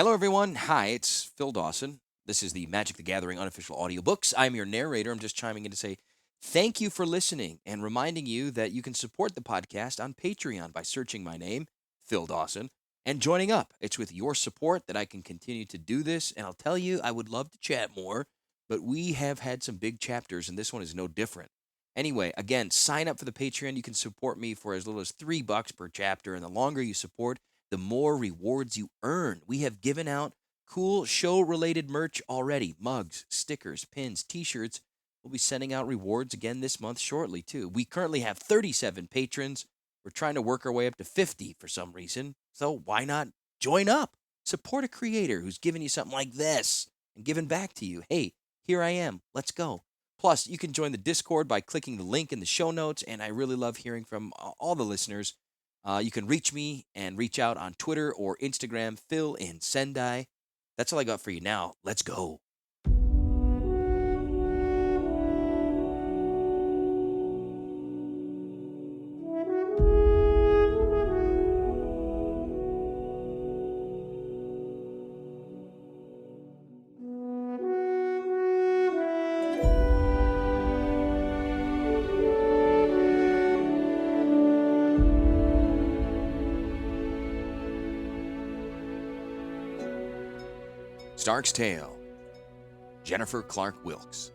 Hello, everyone. Hi, it's Phil Dawson. This is the Magic the Gathering unofficial audiobooks. I'm your narrator. I'm just chiming in to say thank you for listening and reminding you that you can support the podcast on Patreon by searching my name, Phil Dawson, and joining up. It's with your support that I can continue to do this. And I'll tell you, I would love to chat more, but we have had some big chapters, and this one is no different. Anyway, again, sign up for the Patreon. You can support me for as little as $3 per chapter, and the longer you support, the more rewards you earn. We have given out cool show-related merch already. Mugs, stickers, pins, t-shirts. We'll be sending out rewards again this month shortly, too. We currently have 37 patrons. We're trying to work our way up to 50 for some reason. So why not join up? Support a creator who's giving you something like this and giving back to you. Hey, here I am. Let's go. Plus, you can join the Discord by clicking the link in the show notes, and I really love hearing from all the listeners. You can reach me and reach out on Twitter or Instagram, Phil in Sendai. That's all I got for you now. Let's go. Stark's Tale, Jennifer Clark Wilkes.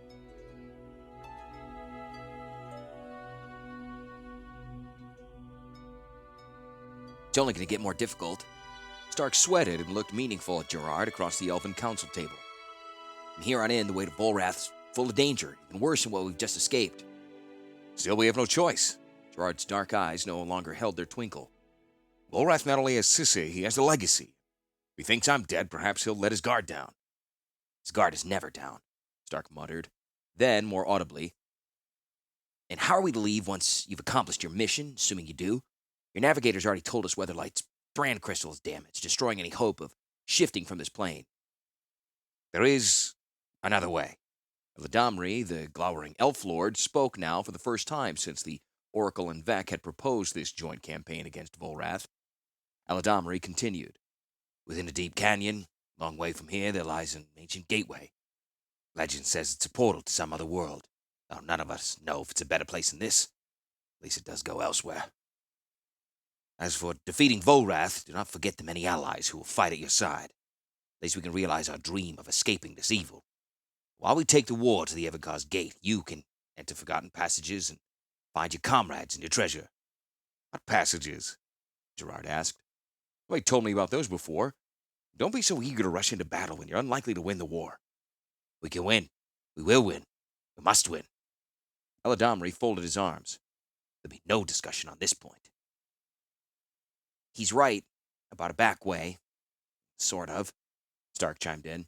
It's only going to get more difficult. Stark sweated and looked meaningful at Gerrard across the elven council table. From here on in, the way to Volrath's full of danger, even worse than what we've just escaped. Still, we have no choice. Gerrard's dark eyes no longer held their twinkle. Volrath not only has Sisay, he has a legacy. If he thinks I'm dead, perhaps he'll let his guard down. His guard is never down, Stark muttered. Then, more audibly, and how are we to leave once you've accomplished your mission, assuming you do? Your navigator's already told us Weatherlight's brand crystal is damaged, destroying any hope of shifting from this plane. There is another way. Vladimir, the glowering elf lord, spoke now for the first time since the Oracle and Vec had proposed this joint campaign against Volrath. Aladamri continued. Within a deep canyon, long way from here, there lies an ancient gateway. Legend says it's a portal to some other world, though none of us know if it's a better place than this. At least it does go elsewhere. As for defeating Volrath, do not forget the many allies who will fight at your side. At least we can realize our dream of escaping this evil. While we take the war to the Evergar's gate, you can enter forgotten passages and find your comrades and your treasure. What passages? Gerrard asked. Nobody told me about those before. Don't be so eager to rush into battle when you're unlikely to win the war. We can win. We will win. We must win. Eladamri folded his arms. There'll be no discussion on this point. He's right about a back way. Sort of. Stark chimed in.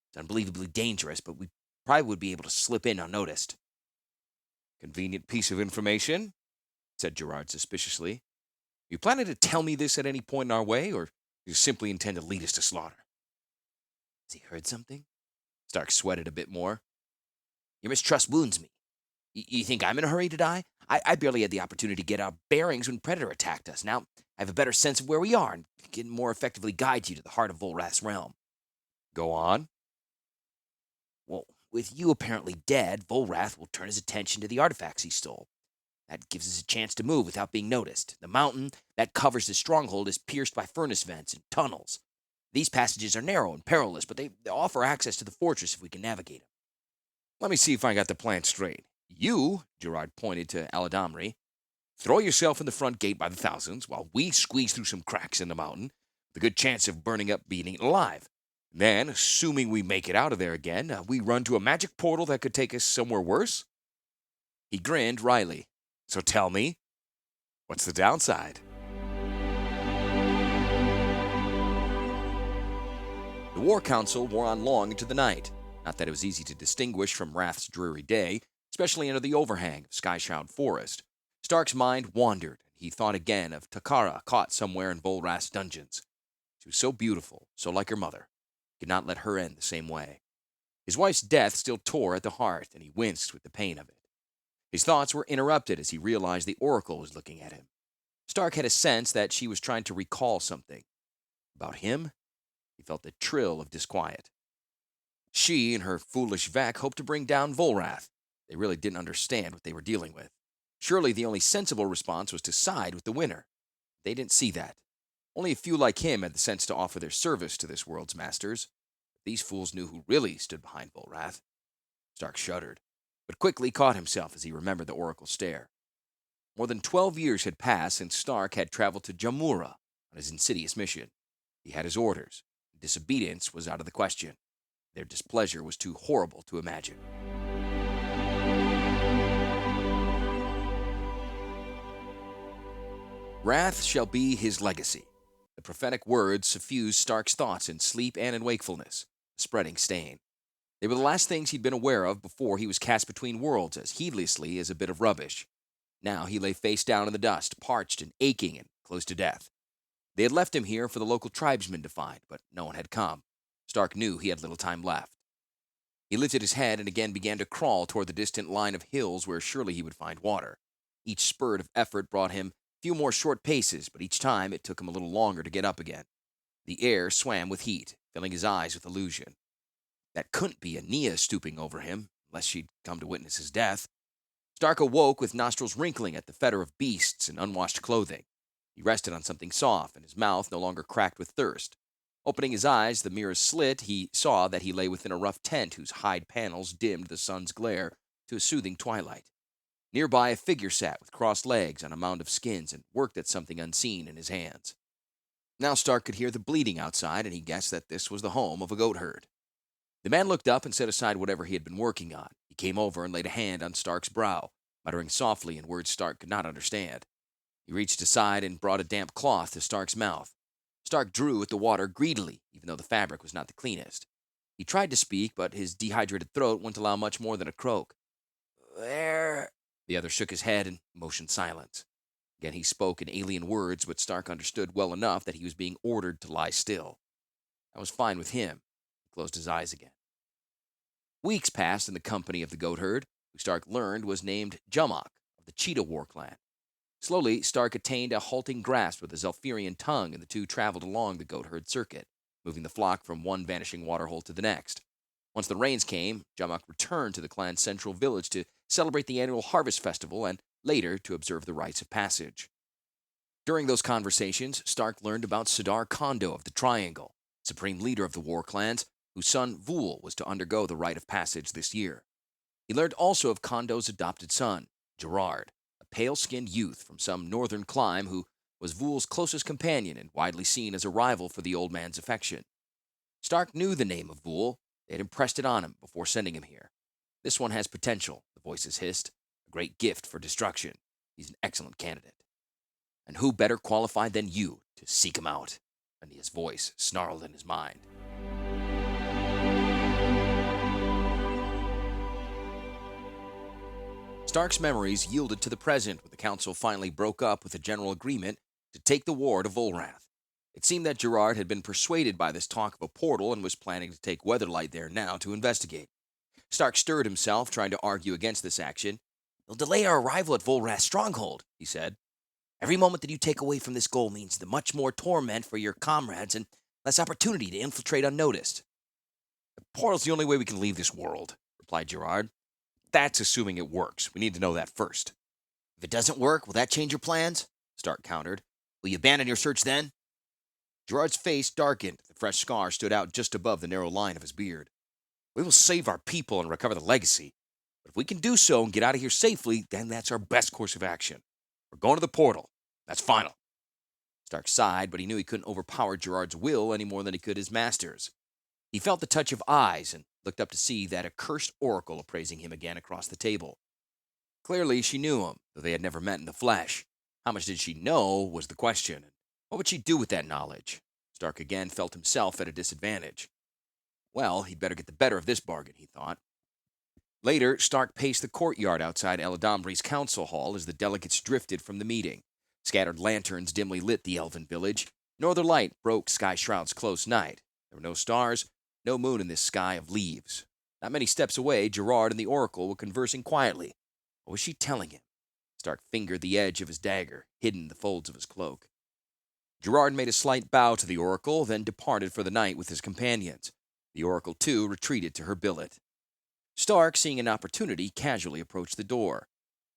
It's unbelievably dangerous, but we probably would be able to slip in unnoticed. Convenient piece of information, said Gerrard suspiciously. You planning to tell me this at any point in our way, or do you simply intend to lead us to slaughter? Has he heard something? Stark sweated a bit more. Your mistrust wounds me. You think I'm in a hurry to die? I barely had the opportunity to get our bearings when Predator attacked us. Now I have a better sense of where we are and can more effectively guide you to the heart of Volrath's realm. Go on. Well, with you apparently dead, Volrath will turn his attention to the artifacts he stole. That gives us a chance to move without being noticed. The mountain that covers his stronghold is pierced by furnace vents and tunnels. These passages are narrow and perilous, but they offer access to the fortress if we can navigate them. Let me see if I got the plan straight. You, Gerrard pointed to Aladamri, throw yourself in the front gate by the thousands while we squeeze through some cracks in the mountain with a good chance of burning up being eaten alive. Then, assuming we make it out of there again, we run to a magic portal that could take us somewhere worse? He grinned wryly. So tell me, what's the downside? The War Council wore on long into the night. Not that it was easy to distinguish from Rath's dreary day, especially under the overhang of sky-shroud forest. Stark's mind wandered, and he thought again of Takara caught somewhere in Volrath's dungeons. She was so beautiful, so like her mother. He could not let her end the same way. His wife's death still tore at the heart, and he winced with the pain of it. His thoughts were interrupted as he realized the Oracle was looking at him. Stark had a sense that she was trying to recall something. About him? He felt a trill of disquiet. She and her foolish Vec hoped to bring down Volrath. They really didn't understand what they were dealing with. Surely the only sensible response was to side with the winner. They didn't see that. Only a few like him had the sense to offer their service to this world's masters. But these fools knew who really stood behind Volrath. Stark shuddered, but quickly caught himself as he remembered the Oracle's stare. More than 12 years had passed since Stark had traveled to Jamura on his insidious mission. He had his orders. Disobedience was out of the question. Their displeasure was too horrible to imagine. Wrath shall be his legacy. The prophetic words suffused Stark's thoughts in sleep and in wakefulness, a spreading stain. They were the last things he'd been aware of before he was cast between worlds as heedlessly as a bit of rubbish. Now he lay face down in the dust, parched and aching and close to death. They had left him here for the local tribesmen to find, but no one had come. Stark knew he had little time left. He lifted his head and again began to crawl toward the distant line of hills where surely he would find water. Each spurt of effort brought him a few more short paces, but each time it took him a little longer to get up again. The air swam with heat, filling his eyes with illusion. That couldn't be Aeneas stooping over him, unless she'd come to witness his death. Stark awoke with nostrils wrinkling at the fetor of beasts and unwashed clothing. He rested on something soft, and his mouth no longer cracked with thirst. Opening his eyes, the mirror slit, he saw that he lay within a rough tent whose hide panels dimmed the sun's glare to a soothing twilight. Nearby, a figure sat with crossed legs on a mound of skins and worked at something unseen in his hands. Now Stark could hear the bleating outside, and he guessed that this was the home of a goat herd. The man looked up and set aside whatever he had been working on. He came over and laid a hand on Stark's brow, muttering softly in words Stark could not understand. He reached aside and brought a damp cloth to Stark's mouth. Stark drew at the water greedily, even though the fabric was not the cleanest. He tried to speak, but his dehydrated throat wouldn't allow much more than a croak. "There." The other shook his head and motioned silence. Again he spoke in alien words, but Stark understood well enough that he was being ordered to lie still. That was fine with him. He closed his eyes again. Weeks passed in the company of the goatherd, who Stark learned was named Jummock of the Cheetah War clan. Slowly, Stark attained a halting grasp with a Zelfirian tongue, and the two traveled along the goatherd circuit, moving the flock from one vanishing waterhole to the next. Once the rains came, Jummock returned to the clan's central village to celebrate the annual harvest festival and later to observe the rites of passage. During those conversations, Stark learned about Sidar Kondo of the Triangle, supreme leader of the war clans, whose son Vul was to undergo the rite of passage this year. He learned also of Kondo's adopted son, Gerrard, a pale-skinned youth from some northern clime who was Vul's closest companion and widely seen as a rival for the old man's affection. Stark knew the name of Vul. They had impressed it on him before sending him here. This one has potential, the voices hissed, a great gift for destruction. He's an excellent candidate. And who better qualified than you to seek him out? Aeneas' voice snarled in his mind. Stark's memories yielded to the present when the council finally broke up with a general agreement to take the war to Volrath. It seemed that Gerrard had been persuaded by this talk of a portal and was planning to take Weatherlight there now to investigate. Stark stirred himself, trying to argue against this action. "They'll delay our arrival at Volrath's stronghold," he said. "Every moment that you take away from this goal means the much more torment for your comrades and less opportunity to infiltrate unnoticed." "The portal's the only way we can leave this world," replied Gerrard. "That's assuming it works. We need to know that first." "If it doesn't work, will that change your plans?" Stark countered. "Will you abandon your search then?" Gerard's face darkened. The fresh scar stood out just above the narrow line of his beard. "We will save our people and recover the legacy. But if we can do so and get out of here safely, then that's our best course of action. We're going to the portal. That's final." Stark sighed, but he knew he couldn't overpower Gerard's will any more than he could his master's. He felt the touch of eyes and looked up to see that accursed oracle appraising him again across the table. Clearly, she knew him, though they had never met in the flesh. How much did she know was the question, and what would she do with that knowledge? Stark again felt himself at a disadvantage. Well, he'd better get the better of this bargain, he thought. Later, Stark paced the courtyard outside Eladambri's council hall as the delegates drifted from the meeting. Scattered lanterns dimly lit the elven village. No other light broke Sky Shroud's close night. There were no stars, no moon in this sky of leaves. Not many steps away, Gerrard and the oracle were conversing quietly. What was she telling him? Stark fingered the edge of his dagger, hidden in the folds of his cloak. Gerrard made a slight bow to the oracle, then departed for the night with his companions. The oracle, too, retreated to her billet. Starke, seeing an opportunity, casually approached the door.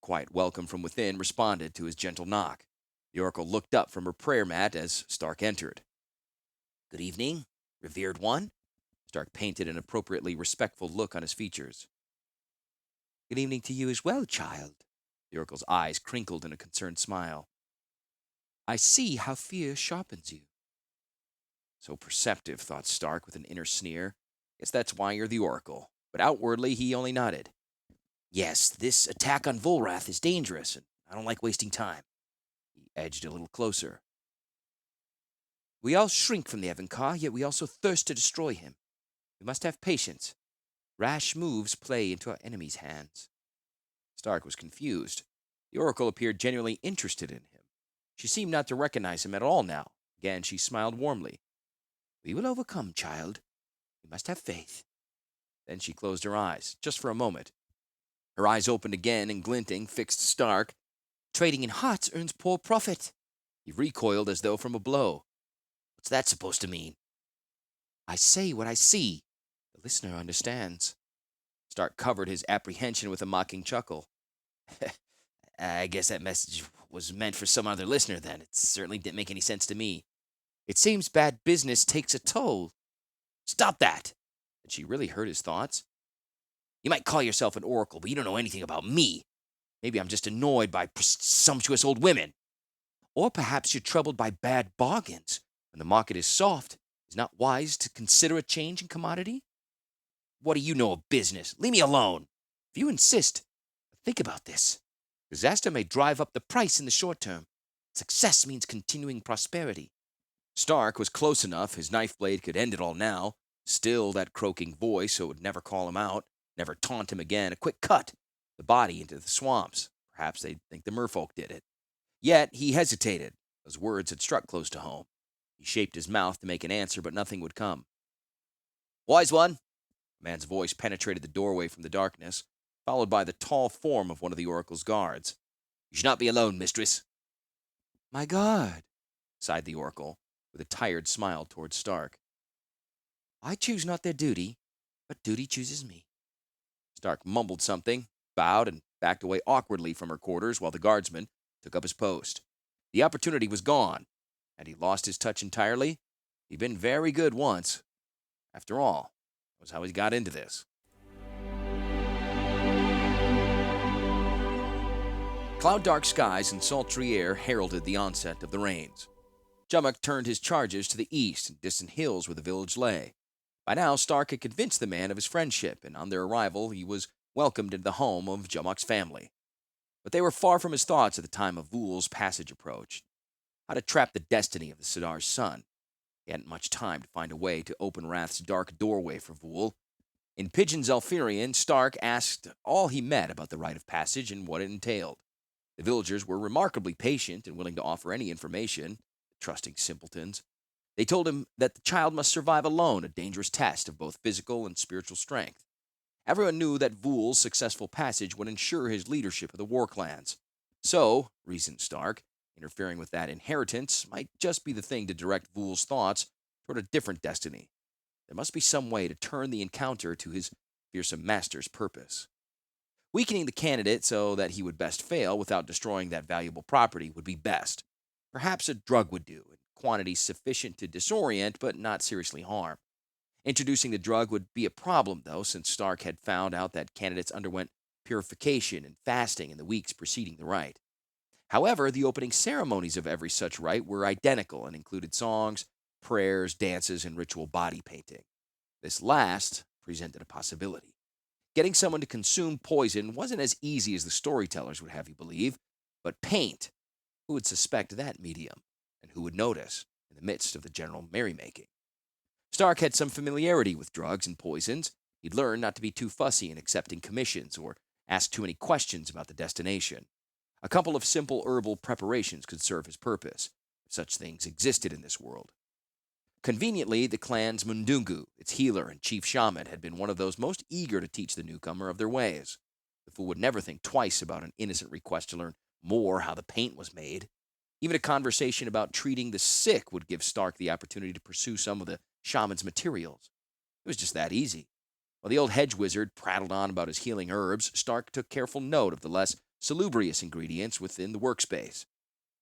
Quiet welcome from within responded to his gentle knock. The oracle looked up from her prayer mat as Starke entered. "Good evening, revered one." Starke painted an appropriately respectful look on his features. "Good evening to you as well, child." The oracle's eyes crinkled in a concerned smile. "I see how fear sharpens you." So perceptive, thought Starke with an inner sneer. Guess that's why you're the oracle. But outwardly, he only nodded. "Yes, this attack on Volrath is dangerous, and I don't like wasting time." He edged a little closer. "We all shrink from the Evankar, yet we also thirst to destroy him. We must have patience. Rash moves play into our enemy's hands." Starke was confused. The oracle appeared genuinely interested in him. She seemed not to recognize him at all now. Again, she smiled warmly. "We will overcome, child. We must have faith." Then she closed her eyes, just for a moment. Her eyes opened again and, glinting, fixed Starke. "Trading in hearts earns poor profit." He recoiled as though from a blow. "What's that supposed to mean?" "I say what I see. The listener understands." Starke covered his apprehension with a mocking chuckle. "I guess that message was meant for some other listener, then. It certainly didn't make any sense to me." "It seems bad business takes a toll." "Stop that!" Had she really heard his thoughts? "You might call yourself an oracle, but you don't know anything about me. Maybe I'm just annoyed by presumptuous old women." "Or perhaps you're troubled by bad bargains. When the market is soft, is it not wise to consider a change in commodity?" "What do you know of business? Leave me alone." "If you insist, think about this. Disaster may drive up the price in the short term. Success means continuing prosperity." Starke was close enough. His knife blade could end it all now. Still that croaking voice, so it would never call him out, never taunt him again. A quick cut, the body into the swamps. Perhaps they'd think the merfolk did it. Yet he hesitated. Those words had struck close to home. He shaped his mouth to make an answer, but nothing would come. "Wise one!" A man's voice penetrated the doorway from the darkness, followed by the tall form of one of the oracle's guards. "You should not be alone, mistress." "My God," sighed the oracle, with a tired smile towards Starke. "I choose not their duty, but duty chooses me." Starke mumbled something, bowed, and backed away awkwardly from her quarters while the guardsman took up his post. The opportunity was gone. Had he lost his touch entirely? He'd been very good once. After all, that was how he got into this. Cloud-dark skies and sultry air heralded the onset of the rains. Jummock turned his charges to the east and distant hills where the village lay. By now, Starke had convinced the man of his friendship, and on their arrival, he was welcomed into the home of Jummock's family. But they were far from his thoughts at the time of Vool's passage approached. How to trap the destiny of the Sidar's son. He hadn't much time to find a way to open Rath's dark doorway for Vool. In Pidgin Zelfirian, Starke asked all he met about the rite of passage and what it entailed. The villagers were remarkably patient and willing to offer any information, trusting simpletons. They told him that the child must survive alone a dangerous test of both physical and spiritual strength. Everyone knew that Vool's successful passage would ensure his leadership of the war clans. So, reasoned Starke, interfering with that inheritance might just be the thing to direct Vool's thoughts toward a different destiny. There must be some way to turn the encounter to his fearsome master's purpose. Weakening the candidate so that he would best fail without destroying that valuable property would be best. Perhaps a drug would do, in quantities sufficient to disorient but not seriously harm. Introducing the drug would be a problem, though, since Starke had found out that candidates underwent purification and fasting in the weeks preceding the rite. However, the opening ceremonies of every such rite were identical and included songs, prayers, dances, and ritual body painting. This last presented a possibility. Getting someone to consume poison wasn't as easy as the storytellers would have you believe, but paint, who would suspect that medium, and who would notice in the midst of the general merrymaking? Starke had some familiarity with drugs and poisons. He'd learned not to be too fussy in accepting commissions or ask too many questions about the destination. A couple of simple herbal preparations could serve his purpose, if such things existed in this world. Conveniently, the clan's Mundungu, its healer and chief shaman, had been one of those most eager to teach the newcomer of their ways. The fool would never think twice about an innocent request to learn more how the paint was made. Even a conversation about treating the sick would give Stark the opportunity to pursue some of the shaman's materials. It was just that easy. While the old hedge wizard prattled on about his healing herbs, Stark took careful note of the less salubrious ingredients within the workspace.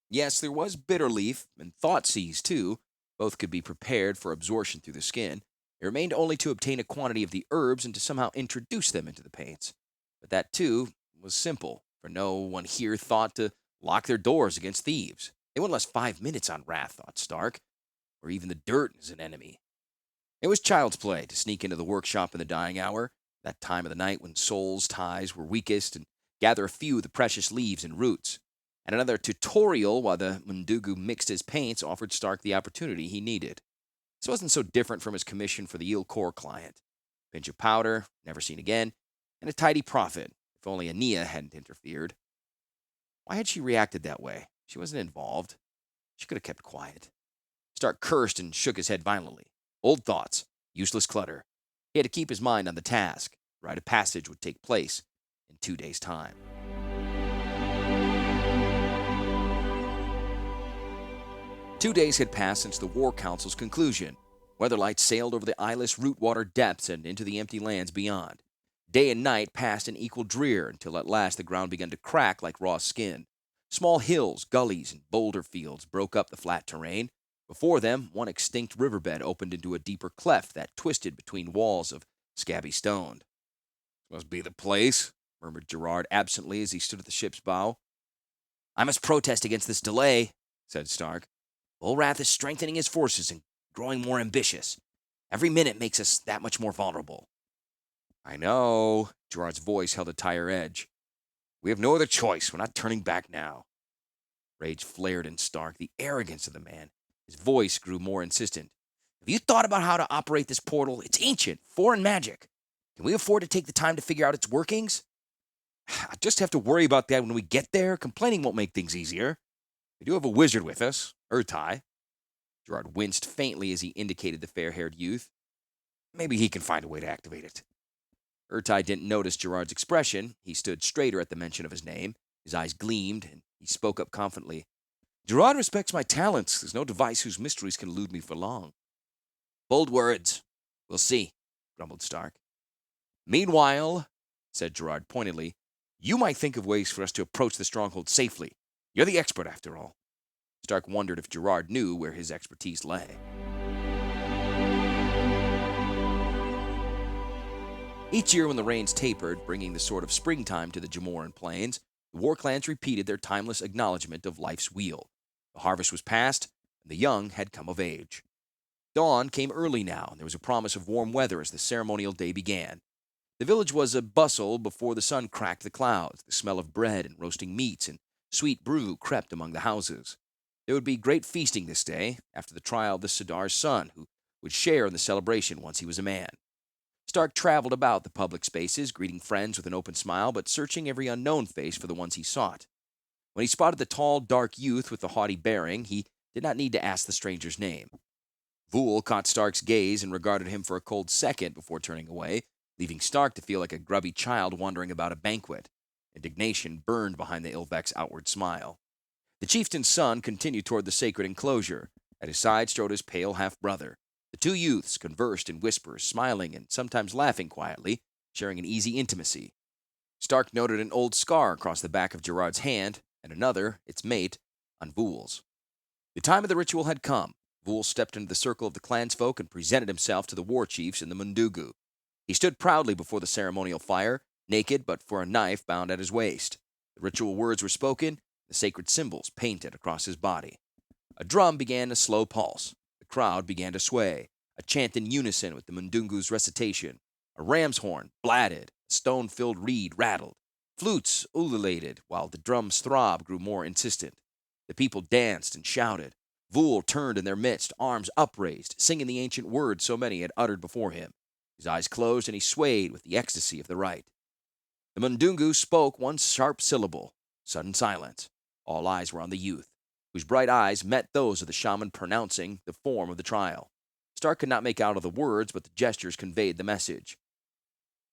Yes, there was bitter leaf and thoughtseize too. Both could be prepared for absorption through the skin. It remained only to obtain a quantity of the herbs and to somehow introduce them into the paints. But that too was simple, for no one here thought to lock their doors against thieves. They wouldn't last 5 minutes on Rath, thought Stark, or even the dirt is an enemy. It was child's play to sneak into the workshop in the dying hour, that time of the night when souls' ties were weakest, and gather a few of the precious leaves and roots. And another tutorial while the Mundugu mixed his paints offered Stark the opportunity he needed. This wasn't so different from his commission for the Eel Core client. Pinch of powder, never seen again, and a tidy profit, if only Ania hadn't interfered. Why had she reacted that way? She wasn't involved. She could have kept quiet. Stark cursed and shook his head violently. Old thoughts, useless clutter. He had to keep his mind on the task. The rite of passage would take place in 2 days' time. Two days had passed since the War Council's conclusion. Weatherlight sailed over the eyeless root-water depths and into the empty lands beyond. Day and night passed in equal drear until at last the ground began to crack like raw skin. Small hills, gullies, and boulder fields broke up the flat terrain. Before them, one extinct riverbed opened into a deeper cleft that twisted between walls of scabby stone. "Must be the place," murmured Gerrard absently as he stood at the ship's bow. "I must protest against this delay," said Stark. "Volrath is strengthening his forces and growing more ambitious. Every minute makes us that much more vulnerable." "I know." Gerard's voice held a tire edge. "We have no other choice. We're not turning back now." Rage flared in Stark, the arrogance of the man. His voice grew more insistent. "Have you thought about how to operate this portal? It's ancient, foreign magic. Can we afford to take the time to figure out its workings?" "I just have to worry about that when we get there. Complaining won't make things easier. We do have a wizard with us, Urtai." Gerrard winced faintly as he indicated the fair-haired youth. "Maybe he can find a way to activate it." Urtai didn't notice Gerrard's expression. He stood straighter at the mention of his name. His eyes gleamed, and he spoke up confidently. "Gerrard respects my talents. There's no device whose mysteries can elude me for long." "Bold words. We'll see," grumbled Stark. "Meanwhile," said Gerrard pointedly, "you might think of ways for us to approach the stronghold safely. You're the expert, after all." Stark wondered if Gerrard knew where his expertise lay. Each year when the rains tapered, bringing the sort of springtime to the Jamoran plains, the war clans repeated their timeless acknowledgement of life's wheel. The harvest was past, and the young had come of age. Dawn came early now, and there was a promise of warm weather as the ceremonial day began. The village was a bustle before the sun cracked the clouds. The smell of bread and roasting meats and sweet brew crept among the houses. There would be great feasting this day, after the trial of the Sidar's son, who would share in the celebration once he was a man. Stark traveled about the public spaces, greeting friends with an open smile, but searching every unknown face for the ones he sought. When he spotted the tall, dark youth with the haughty bearing, he did not need to ask the stranger's name. Vool caught Stark's gaze and regarded him for a cold second before turning away, leaving Stark to feel like a grubby child wandering about a banquet. Indignation burned behind the Ilvek's outward smile. The chieftain's son continued toward the sacred enclosure. At his side strode his pale half-brother. The two youths conversed in whispers, smiling and sometimes laughing quietly, sharing an easy intimacy. Stark noted an old scar across the back of Gerrard's hand, and another, its mate, on Vool's. The time of the ritual had come. Vool stepped into the circle of the clansfolk and presented himself to the war chiefs in the Mundugu. He stood proudly before the ceremonial fire, naked but for a knife bound at his waist. The ritual words were spoken, the sacred symbols painted across his body. A drum began a slow pulse. The crowd began to sway, a chant in unison with the Mundungu's recitation. A ram's horn blatted, a stone-filled reed rattled. Flutes ululated, while the drum's throb grew more insistent. The people danced and shouted. Vool turned in their midst, arms upraised, singing the ancient words so many had uttered before him. His eyes closed, and he swayed with the ecstasy of the rite. The Mundungu spoke one sharp syllable. Sudden silence. All eyes were on the youth, whose bright eyes met those of the shaman pronouncing the form of the trial. Stark could not make out all the words, but the gestures conveyed the message.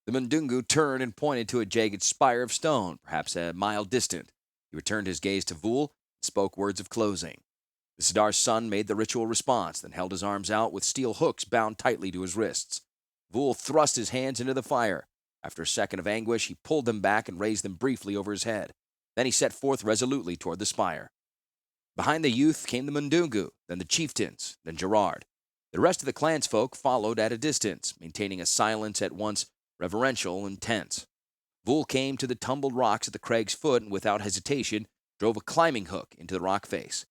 The Mundungu turned and pointed to a jagged spire of stone, perhaps a mile distant. He returned his gaze to Vool and spoke words of closing. The Sidar's son made the ritual response, then held his arms out with steel hooks bound tightly to his wrists. Vul thrust his hands into the fire. After a second of anguish, he pulled them back and raised them briefly over his head. Then he set forth resolutely toward the spire. Behind the youth came the Mundungu, then the chieftains, then Gerrard. The rest of the clansfolk followed at a distance, maintaining a silence at once reverential and tense. Vul came to the tumbled rocks at the crag's foot and without hesitation drove a climbing hook into the rock face.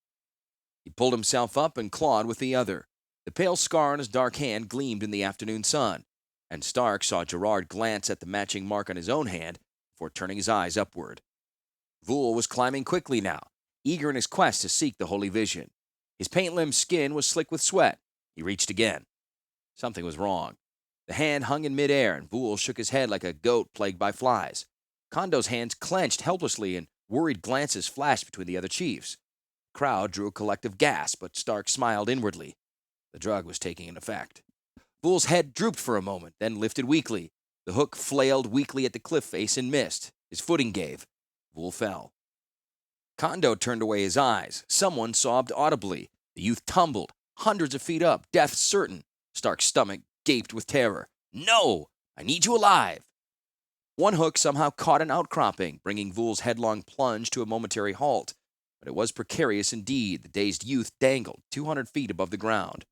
He pulled himself up and clawed with the other. The pale scar on his dark hand gleamed in the afternoon sun, and Starke saw Gerrard glance at the matching mark on his own hand before turning his eyes upward. Vul was climbing quickly now, eager in his quest to seek the holy vision. His paint-limned skin was slick with sweat. He reached again. Something was wrong. The hand hung in midair, and Vul shook his head like a goat plagued by flies. Kondo's hands clenched helplessly, and worried glances flashed between the other chiefs. The crowd drew a collective gasp, but Starke smiled inwardly. The drug was taking an effect. Vul's head drooped for a moment, then lifted weakly. The hook flailed weakly at the cliff face and missed. His footing gave. Vul fell. Kondo turned away his eyes. Someone sobbed audibly. The youth tumbled, hundreds of feet up, death certain. Stark's stomach gaped with terror. "No! I need you alive!" One hook somehow caught an outcropping, bringing Vul's headlong plunge to a momentary halt. But it was precarious indeed. The dazed youth dangled 200 feet above the ground.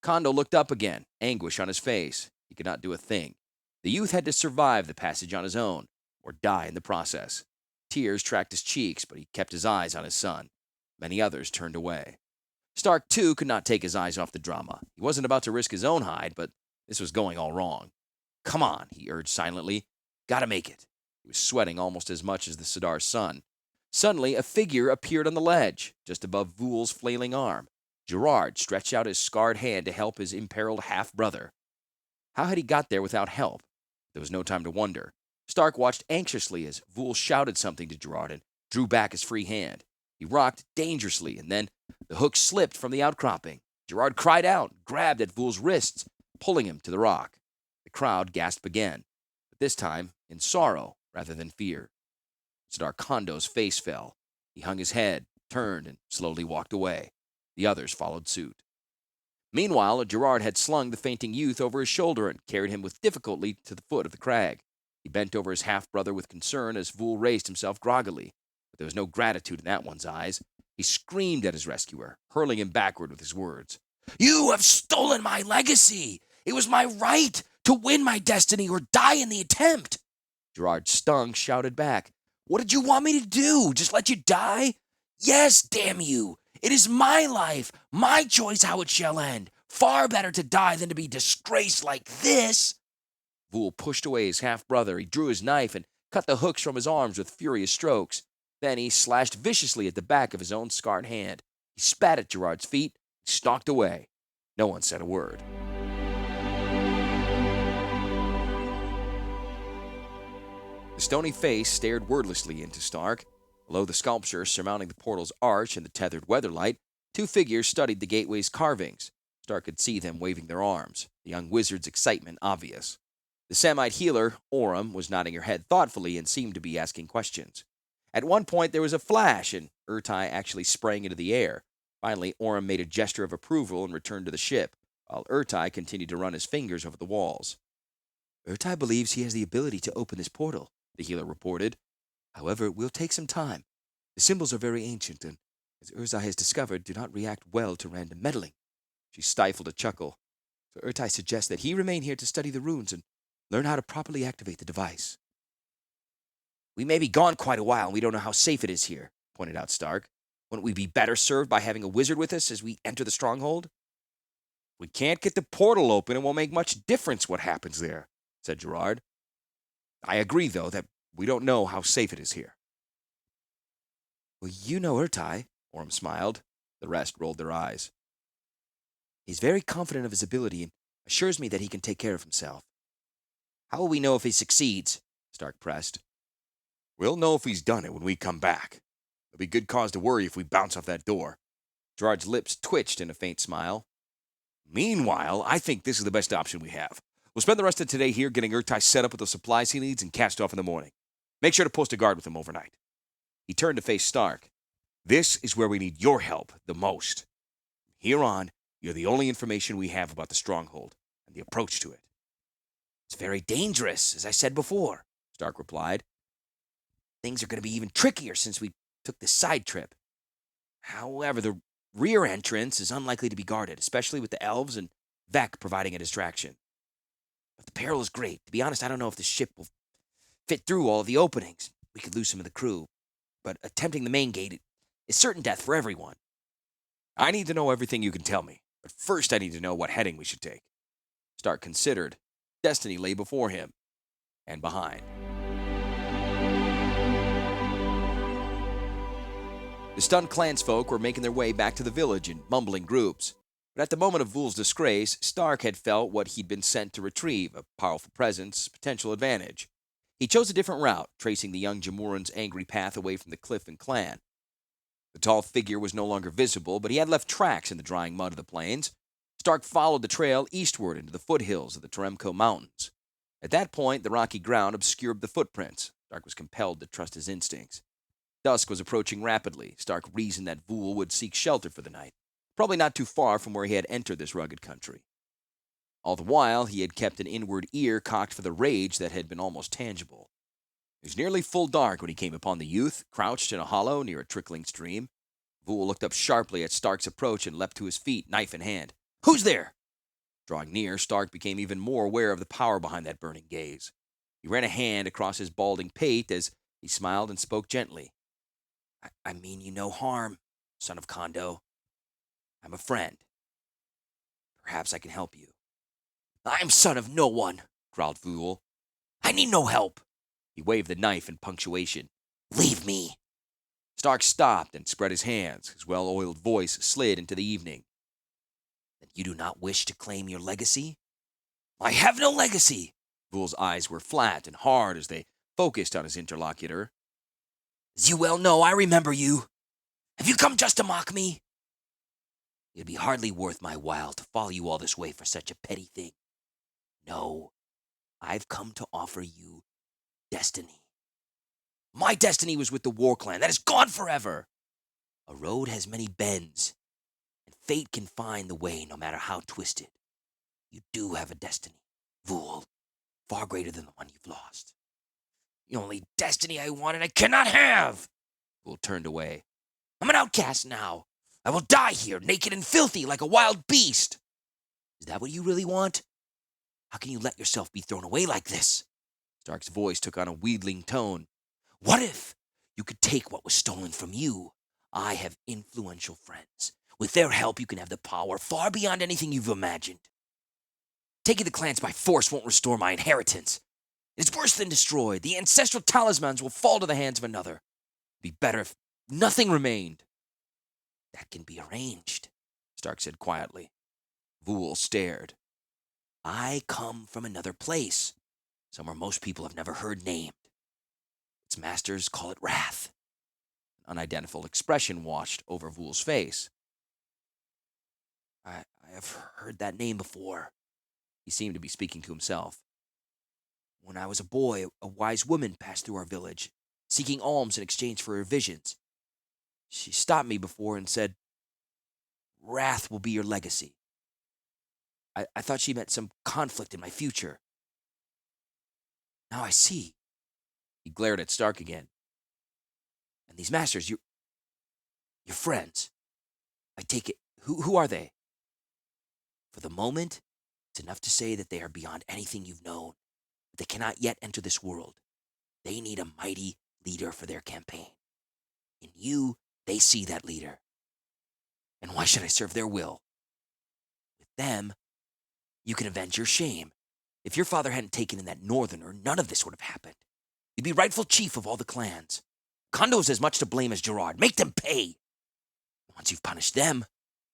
Kondo looked up again, anguish on his face. He could not do a thing. The youth had to survive the passage on his own, or die in the process. Tears tracked his cheeks, but he kept his eyes on his son. Many others turned away. Starke, too, could not take his eyes off the drama. He wasn't about to risk his own hide, but this was going all wrong. "Come on," he urged silently. "Gotta make it." He was sweating almost as much as the Sidar's son. Suddenly, a figure appeared on the ledge, just above Vul's flailing arm. Gerrard stretched out his scarred hand to help his imperiled half-brother. How had he got there without help? There was no time to wonder. Starke watched anxiously as Vul shouted something to Gerrard and drew back his free hand. He rocked dangerously, and then the hook slipped from the outcropping. Gerrard cried out, grabbed at Vul's wrists, pulling him to the rock. The crowd gasped again, but this time in sorrow rather than fear. Sidar Kondo's face fell. He hung his head, turned, and slowly walked away. The others followed suit. Meanwhile, Gerrard had slung the fainting youth over his shoulder and carried him with difficulty to the foot of the crag. He bent over his half-brother with concern as Vul raised himself groggily, but there was no gratitude in that one's eyes. He screamed at his rescuer, hurling him backward with his words. "You have stolen my legacy! It was my right to win my destiny or die in the attempt!" Gerrard, stung, shouted back, "What did you want me to do? Just let you die?" "Yes, damn you! It is my life, my choice how it shall end. Far better to die than to be disgraced like this." Vul pushed away his half-brother. He drew his knife and cut the hooks from his arms with furious strokes. Then he slashed viciously at the back of his own scarred hand. He spat at Gerrard's feet. He stalked away. No one said a word. The stony face stared wordlessly into Starke. Below the sculpture surmounting the portal's arch and the tethered Weatherlight, two figures studied the gateway's carvings. Starke could see them waving their arms, the young wizard's excitement obvious. The Samite healer, Orem, was nodding her head thoughtfully and seemed to be asking questions. At one point there was a flash, and Ertai actually sprang into the air. Finally, Orem made a gesture of approval and returned to the ship, while Ertai continued to run his fingers over the walls. "Ertai believes he has the ability to open this portal," the healer reported. "However, it will take some time. The symbols are very ancient, and, as Erzai has discovered, do not react well to random meddling." She stifled a chuckle. "So Ertai suggests that he remain here to study the runes and learn how to properly activate the device." "We may be gone quite a while, and we don't know how safe it is here," pointed out Starke. "Wouldn't we be better served by having a wizard with us as we enter the stronghold?" "We can't get the portal open, and won't make much difference what happens there," said Gerrard. "I agree, though, that we don't know how safe it is here." "Well, you know Ertai," Orem smiled. The rest rolled their eyes. "He's very confident of his ability and assures me that he can take care of himself." "How will we know if he succeeds?" Starke pressed. "We'll know if he's done it when we come back. There'll be good cause to worry if we bounce off that door." Gerard's lips twitched in a faint smile. "Meanwhile, I think this is the best option we have. We'll spend the rest of today here getting Ertai set up with the supplies he needs and cast off in the morning. Make sure to post a guard with him overnight." He turned to face Starke. This is where we need your help the most. Here on, you're the only information we have about the stronghold and the approach to it. It's very dangerous, as I said before, Stark replied. Things are going to be even trickier since we took this side trip. However, the rear entrance is unlikely to be guarded, especially with the elves and Vec providing a distraction. But the peril is great. To be honest, I don't know if the ship will fit through all of the openings. We could lose some of the crew. But attempting the main gate is certain death for everyone. I need to know everything you can tell me, but first I need to know what heading we should take. Stark considered. Destiny lay before him and behind. The stunned clansfolk were making their way back to the village in mumbling groups. But at the moment of Vul's disgrace, Stark had felt what he'd been sent to retrieve, a powerful presence, potential advantage. He chose a different route, tracing the young Jamuran's angry path away from the cliff and clan. The tall figure was no longer visible, but he had left tracks in the drying mud of the plains. Stark followed the trail eastward into the foothills of the Teremco Mountains. At that point, the rocky ground obscured the footprints. Stark was compelled to trust his instincts. Dusk was approaching rapidly. Stark reasoned that Vul would seek shelter for the night, probably not too far from where he had entered this rugged country. All the while, he had kept an inward ear cocked for the rage that had been almost tangible. It was nearly full dark when he came upon the youth, crouched in a hollow near a trickling stream. Vul looked up sharply at Stark's approach and leapt to his feet, knife in hand. "Who's there?" Drawing near, Stark became even more aware of the power behind that burning gaze. He ran a hand across his balding pate as he smiled and spoke gently. I mean you no harm, son of Kondo. I'm a friend. Perhaps I can help you." "I'm son of no one," growled Vul. "I need no help." He waved the knife in punctuation. "Leave me." Stark stopped and spread his hands. His well-oiled voice slid into the evening. "Then you do not wish to claim your legacy?" "I have no legacy." Vul's eyes were flat and hard as they focused on his interlocutor. "As you well know, I remember you. Have you come just to mock me?" "It'd be hardly worth my while to follow you all this way for such a petty thing. No, I've come to offer you destiny." "My destiny was with the War Clan. That is gone forever." "A road has many bends, and fate can find the way no matter how twisted. You do have a destiny, Vul, far greater than the one you've lost." "The only destiny I wanted I cannot have." Vul turned away. "I'm an outcast now. I will die here, naked and filthy, like a wild beast." "Is that what you really want? How can you let yourself be thrown away like this?" Stark's voice took on a wheedling tone. "What if you could take what was stolen from you? I have influential friends. With their help, you can have the power far beyond anything you've imagined. Taking the clans by force won't restore my inheritance. It's worse than destroyed. The ancestral talismans will fall to the hands of another. It'd be better if nothing remained." "That can be arranged," Stark said quietly. Vul stared. "I come from another place, somewhere most people have never heard named. Its masters call it Rath." An unidentified expression washed over Vul's face. I have heard that name before." He seemed to be speaking to himself. "When I was a boy, a wise woman passed through our village, seeking alms in exchange for her visions. She stopped me before and said, 'Wrath will be your legacy.' I thought she meant some conflict in my future. Now I see." He glared at Stark again. "And these masters, your friends, I take it, who are they?" "For the moment, it's enough to say that they are beyond anything you've known. But they cannot yet enter this world. They need a mighty leader for their campaign. In you, they see that leader. And why should I serve their will? With them, you can avenge your shame. If your father hadn't taken in that northerner, none of this would have happened. You'd be rightful chief of all the clans. Kondo's as much to blame as Gerrard. Make them pay. Once you've punished them,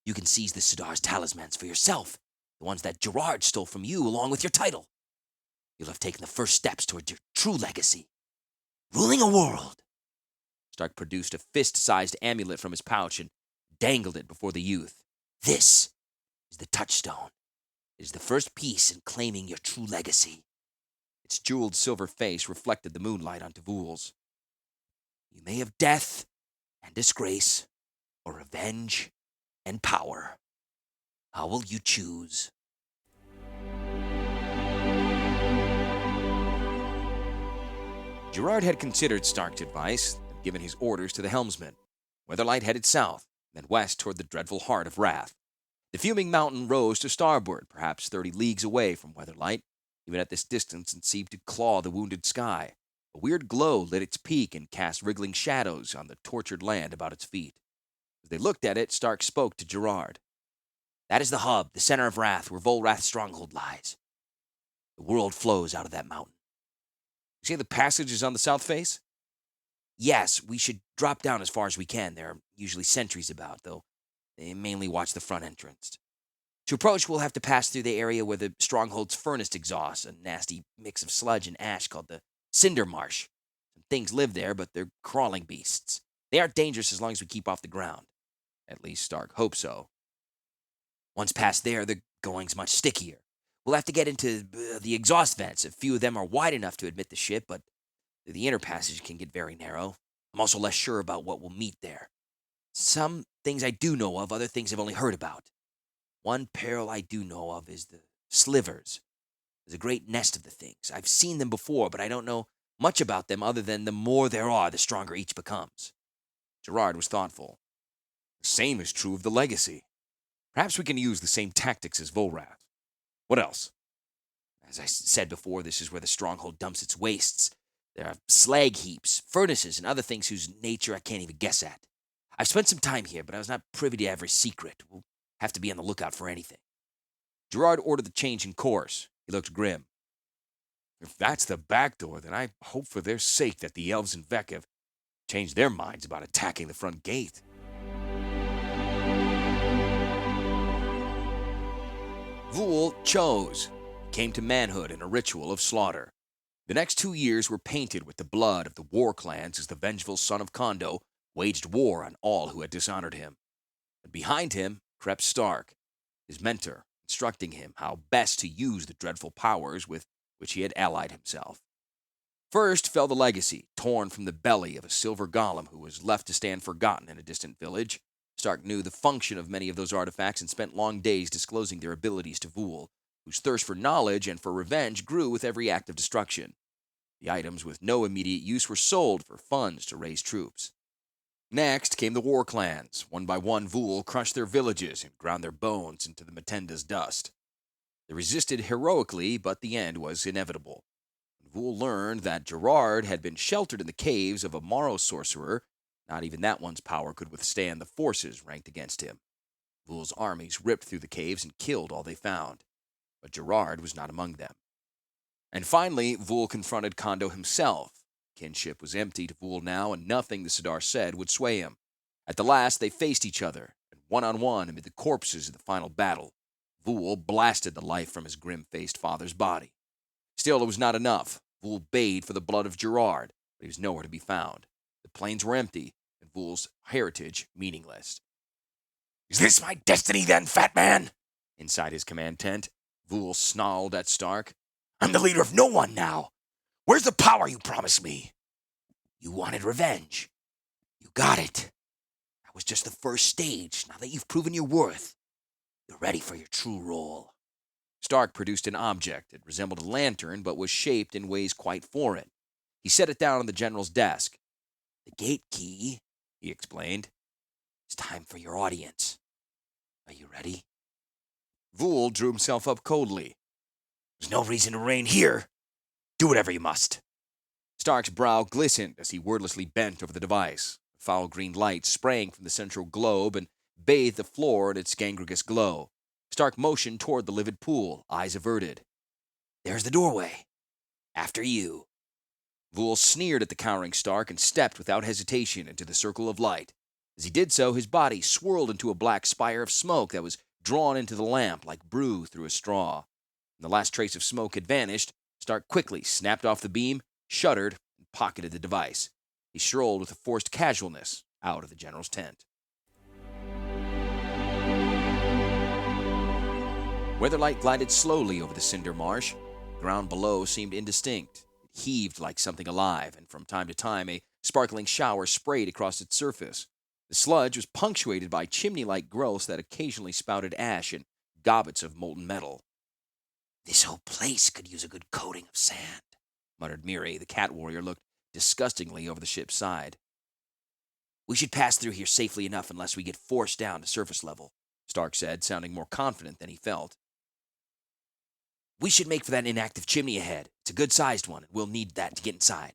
you can seize the Sidar's talismans for yourself, the ones that Gerrard stole from you along with your title. You'll have taken the first steps toward your true legacy. Ruling a world." Stark produced a fist-sized amulet from his pouch and dangled it before the youth. "This is the touchstone. It is the first piece in claiming your true legacy." Its jeweled silver face reflected the moonlight onto Vul's. "You may have death and disgrace, or revenge and power? How will you choose? Gerrard had considered Starke's advice and given his orders to the helmsman. Weatherlight headed south, then west toward the dreadful heart of Rath. The fuming mountain rose to starboard, perhaps 30 leagues away from Weatherlight. Even at this distance, it seemed to claw the wounded sky. A weird glow lit its peak and cast wriggling shadows on the tortured land about its feet. As they looked at it, Stark spoke to Gerrard. That is the hub, the center of Rath, where Volrath's stronghold lies. The world flows out of that mountain. You say the passage is on the south face? Yes, we should drop down as far as we can. There are usually sentries about, though they mainly watch the front entrance. To approach, we'll have to pass through the area where the stronghold's furnace exhausts, a nasty mix of sludge and ash called the Cinder Marsh. Some things live there, but they're crawling beasts. They aren't dangerous as long as we keep off the ground. At least Stark hopes so. Once past there, the going's much stickier. We'll have to get into the exhaust vents. A few of them are wide enough to admit the ship, but the inner passage can get very narrow. I'm also less sure about what we'll meet there. Some things I do know of, other things I've only heard about. One peril I do know of is the slivers. There's a great nest of the things. I've seen them before, but I don't know much about them other than the more there are, the stronger each becomes. Gerrard was thoughtful. The same is true of the legacy. Perhaps we can use the same tactics as Volrath. What else? As I said before, this is where the stronghold dumps its wastes. There are slag heaps, furnaces, and other things whose nature I can't even guess at. I've spent some time here, but I was not privy to every secret. We'll have to be on the lookout for anything. Gerrard ordered the change in course. He looked grim. If that's the back door, then I hope for their sake that the elves in Vec have changed their minds about attacking the front gate. Vul chose, came to manhood in a ritual of slaughter. The next 2 years were painted with the blood of the war clans as the vengeful son of Kondo waged war on all who had dishonored him. And behind him crept Stark, his mentor, instructing him how best to use the dreadful powers with which he had allied himself. First fell the legacy, torn from the belly of a silver golem who was left to stand forgotten in a distant village. Stark knew the function of many of those artifacts and spent long days disclosing their abilities to Vul, whose thirst for knowledge and for revenge grew with every act of destruction. The items with no immediate use were sold for funds to raise troops. Next came the war clans. One by one, Vul crushed their villages and ground their bones into the Matenda's dust. They resisted heroically, but the end was inevitable. Vul learned that Gerrard had been sheltered in the caves of a Morrow sorcerer. Not even that one's power could withstand the forces ranked against him. Vul's armies ripped through the caves and killed all they found. But Gerrard was not among them. And finally, Vul confronted Kondo himself. Kinship was empty to Vul now, and nothing the Sidar said would sway him. At the last, they faced each other, and one-on-one amid the corpses of the final battle, Vul blasted the life from his grim-faced father's body. Still, it was not enough. Vul bayed for the blood of Gerrard, but he was nowhere to be found. The plains were empty, and Vul's heritage meaningless. "Is this my destiny then, fat man?" Inside his command tent, Vul snarled at Stark. "I'm the leader of no one now. Where's the power you promised me? You wanted revenge. You got it. That was just the first stage. Now that you've proven your worth, you're ready for your true role." Stark produced an object. It resembled a lantern, but was shaped in ways quite foreign. He set it down on the general's desk. "The gate key," he explained. "It's time for your audience. Are you ready?" Vul drew himself up coldly. "There's no reason to reign here. Do whatever you must." Stark's brow glistened as he wordlessly bent over the device. A foul green light sprang from the central globe and bathed the floor in its gangrenous glow. Stark motioned toward the livid pool, eyes averted. "There's the doorway. After you." Vul sneered at the cowering Stark and stepped without hesitation into the circle of light. As he did so, his body swirled into a black spire of smoke that was drawn into the lamp like brew through a straw. When the last trace of smoke had vanished, Stark quickly snapped off the beam, shuddered, and pocketed the device. He strolled with a forced casualness out of the general's tent. Weatherlight glided slowly over the cinder marsh. The ground below seemed indistinct. It heaved like something alive, and from time to time a sparkling shower sprayed across its surface. The sludge was punctuated by chimney-like growths that occasionally spouted ash and gobbets of molten metal. "This whole place could use a good coating of sand," muttered Miri. The cat warrior looked disgustingly over the ship's side. "We should pass through here safely enough unless we get forced down to surface level," Starke said, sounding more confident than he felt. "We should make for that inactive chimney ahead. It's a good-sized one, and we'll need that to get inside."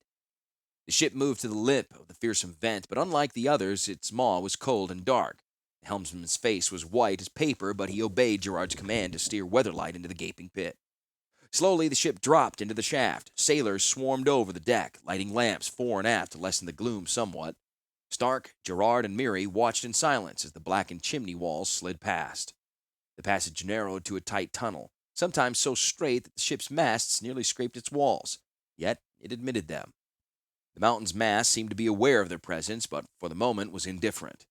The ship moved to the lip of the fearsome vent, but unlike the others, its maw was cold and dark. The helmsman's face was white as paper, but he obeyed Gerrard's command to steer Weatherlight into the gaping pit. Slowly, the ship dropped into the shaft. Sailors swarmed over the deck, lighting lamps fore and aft to lessen the gloom somewhat. Starke, Gerrard, and Miri watched in silence as the blackened chimney walls slid past. The passage narrowed to a tight tunnel, sometimes so straight that the ship's masts nearly scraped its walls. Yet it admitted them. The mountain's mass seemed to be aware of their presence, but for the moment was indifferent.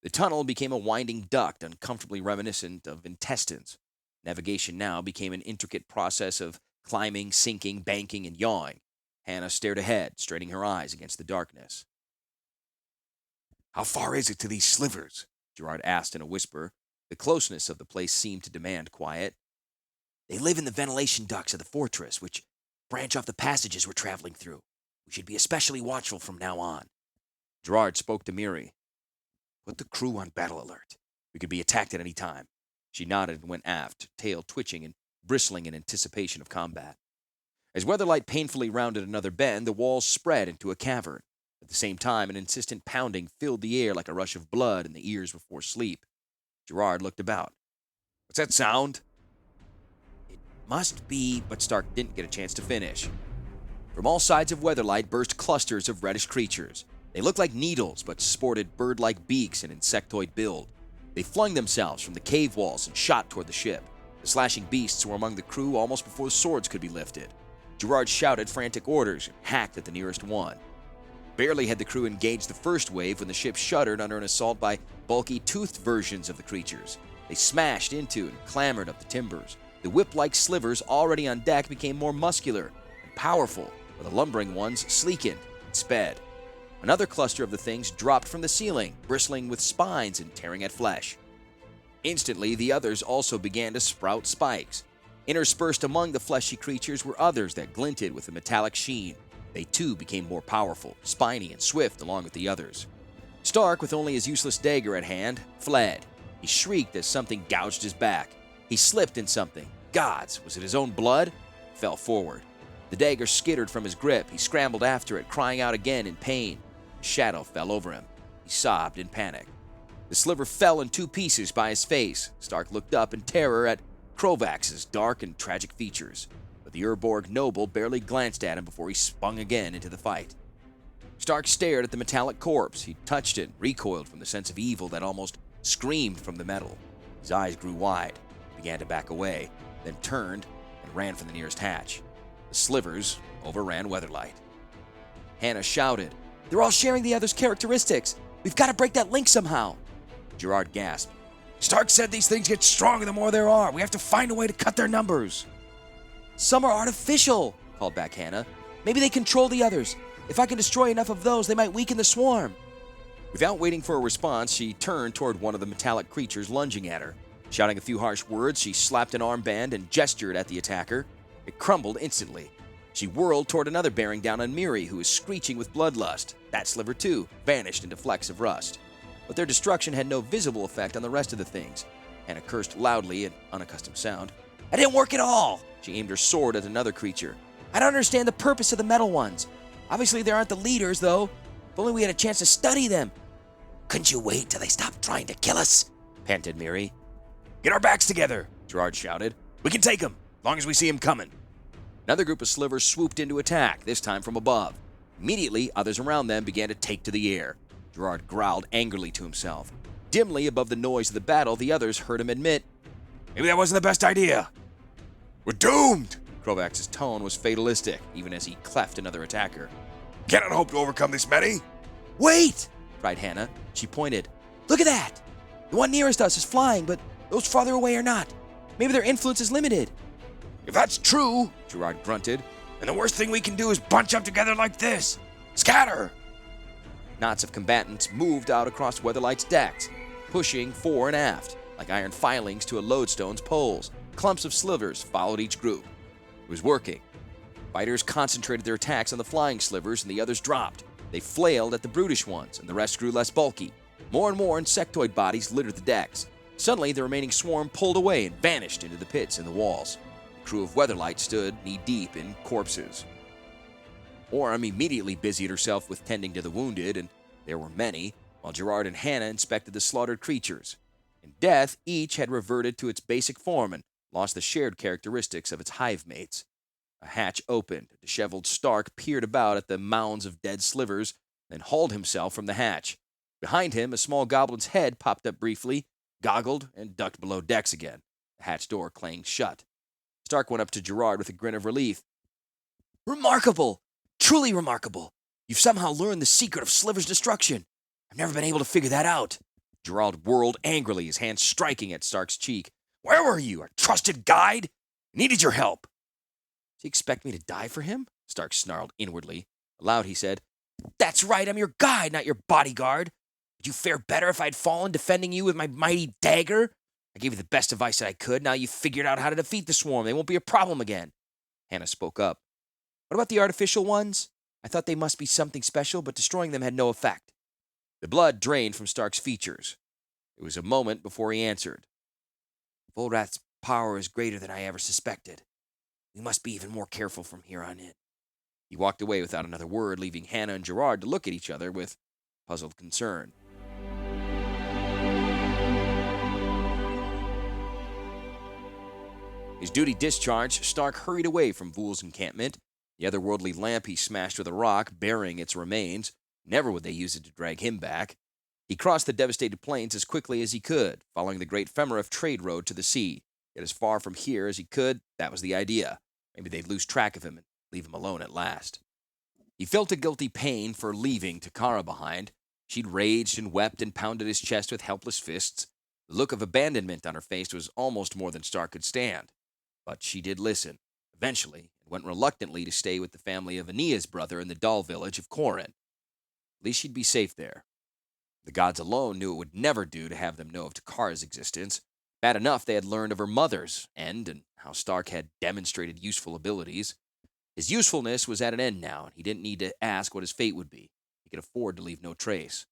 The tunnel became a winding duct, uncomfortably reminiscent of intestines. Navigation now became an intricate process of climbing, sinking, banking, and yawing. Hannah stared ahead, straining her eyes against the darkness. "How far is it to these slivers?" Gerrard asked in a whisper. The closeness of the place seemed to demand quiet. "They live in the ventilation ducts of the fortress, which branch off the passages we're traveling through. We should be especially watchful from now on." Gerrard spoke to Miri. "Put the crew on battle alert. We could be attacked at any time." She nodded and went aft, tail twitching and bristling in anticipation of combat. As Weatherlight painfully rounded another bend, the walls spread into a cavern. At the same time, an insistent pounding filled the air like a rush of blood in the ears before sleep. Gerrard looked about. "What's that sound?" "It must be," but Starke didn't get a chance to finish. From all sides of Weatherlight burst clusters of reddish creatures. They looked like needles, but sported bird-like beaks and insectoid build. They flung themselves from the cave walls and shot toward the ship. The slashing beasts were among the crew almost before swords could be lifted. Gerrard shouted frantic orders and hacked at the nearest one. Barely had the crew engaged the first wave when the ship shuddered under an assault by bulky, toothed versions of the creatures. They smashed into and clambered up the timbers. The whip-like slivers already on deck became more muscular and powerful, while the lumbering ones sleekened and sped. Another cluster of the things dropped from the ceiling, bristling with spines and tearing at flesh. Instantly, the others also began to sprout spikes. Interspersed among the fleshy creatures were others that glinted with a metallic sheen. They too became more powerful, spiny and swift along with the others. Starke, with only his useless dagger at hand, fled. He shrieked as something gouged his back. He slipped in something. Gods, was it his own blood? Fell forward. The dagger skittered from his grip. He scrambled after it, crying out again in pain. A shadow fell over him. He sobbed in panic. The sliver fell in two pieces by his face. Starke looked up in terror at Krovax's dark and tragic features, but the Urborg noble barely glanced at him before he spun again into the fight. Starke stared at the metallic corpse. He touched it, recoiled from the sense of evil that almost screamed from the metal. His eyes grew wide, began to back away, then turned and ran for the nearest hatch. The slivers overran Weatherlight. Hannah shouted, "They're all sharing the other's characteristics. We've got to break that link somehow." Gerrard gasped. "Starke said these things get stronger the more there are. We have to find a way to cut their numbers." "Some are artificial," called back Hannah. "Maybe they control the others. If I can destroy enough of those, they might weaken the swarm." Without waiting for a response, she turned toward one of the metallic creatures lunging at her. Shouting a few harsh words, she slapped an armband and gestured at the attacker. It crumbled instantly. She whirled toward another bearing down on Miri, who was screeching with bloodlust. That sliver, too, vanished into flecks of rust. But their destruction had no visible effect on the rest of the things. Hannah cursed loudly, an unaccustomed sound. "It didn't work at all!" She aimed her sword at another creature. "I don't understand the purpose of the metal ones. Obviously they aren't the leaders, though. If only we had a chance to study them." "Couldn't you wait till they stopped trying to kill us?" panted Miri. "Get our backs together," Gerrard shouted. "We can take them, as long as we see him coming." Another group of slivers swooped into attack, this time from above. Immediately, others around them began to take to the air. Gerrard growled angrily to himself. Dimly, above the noise of the battle, the others heard him admit, "Maybe that wasn't the best idea. We're doomed!" Krovax's tone was fatalistic, even as he cleft another attacker. "Cannot hope to overcome this many." "Wait!" cried Hannah. She pointed. "Look at that! The one nearest us is flying, but those farther away are not. Maybe their influence is limited." "If that's true," Gerrard grunted, "then the worst thing we can do is bunch up together like this. Scatter!" Knots of combatants moved out across Weatherlight's decks, pushing fore and aft, like iron filings to a lodestone's poles. Clumps of slivers followed each group. It was working. Fighters concentrated their attacks on the flying slivers, and the others dropped. They flailed at the brutish ones, and the rest grew less bulky. More and more insectoid bodies littered the decks. Suddenly, the remaining swarm pulled away and vanished into the pits in the walls. The crew of Weatherlight stood knee-deep in corpses. Orm immediately busied herself with tending to the wounded, and there were many, while Gerrard and Hannah inspected the slaughtered creatures. In death, each had reverted to its basic form and lost the shared characteristics of its hive mates. A hatch opened. A disheveled Starke peered about at the mounds of dead slivers, then hauled himself from the hatch. Behind him, a small goblin's head popped up briefly, goggled, and ducked below decks again. The hatch door clanged shut. Starke went up to Gerrard with a grin of relief. Remarkable! Truly remarkable! You've somehow learned the secret of Sliver's destruction. I've never been able to figure that out. Gerrard whirled angrily, his hand striking at Stark's cheek. Where were you, a trusted guide? I needed your help. Does he expect me to die for him? Stark snarled inwardly. Aloud he said, That's right, I'm your guide, not your bodyguard. Would you fare better if I'd fallen defending you with my mighty dagger? I gave you the best advice that I could. Now you've figured out how to defeat the swarm. They won't be a problem again. Hannah spoke up. What about the artificial ones? I thought they must be something special, but destroying them had no effect. The blood drained from Stark's features. It was a moment before he answered. Volrath's power is greater than I ever suspected. We must be even more careful from here on in. He walked away without another word, leaving Hannah and Gerrard to look at each other with puzzled concern. His duty discharged, Stark hurried away from Vool's encampment. The otherworldly lamp he smashed with a rock, burying its remains. Never would they use it to drag him back. He crossed the devastated plains as quickly as he could, following the great Femoref trade road to the sea. Get as far from here as he could, that was the idea. Maybe they'd lose track of him and leave him alone at last. He felt a guilty pain for leaving Takara behind. She'd raged and wept and pounded his chest with helpless fists. The look of abandonment on her face was almost more than Stark could stand. But she did listen, eventually, and went reluctantly to stay with the family of Ania's brother in the doll village of Corin. At least she'd be safe there. The gods alone knew it would never do to have them know of Takara's existence. Bad enough they had learned of her mother's end and how Stark had demonstrated useful abilities. His usefulness was at an end now, and he didn't need to ask what his fate would be. He could afford to leave no trace.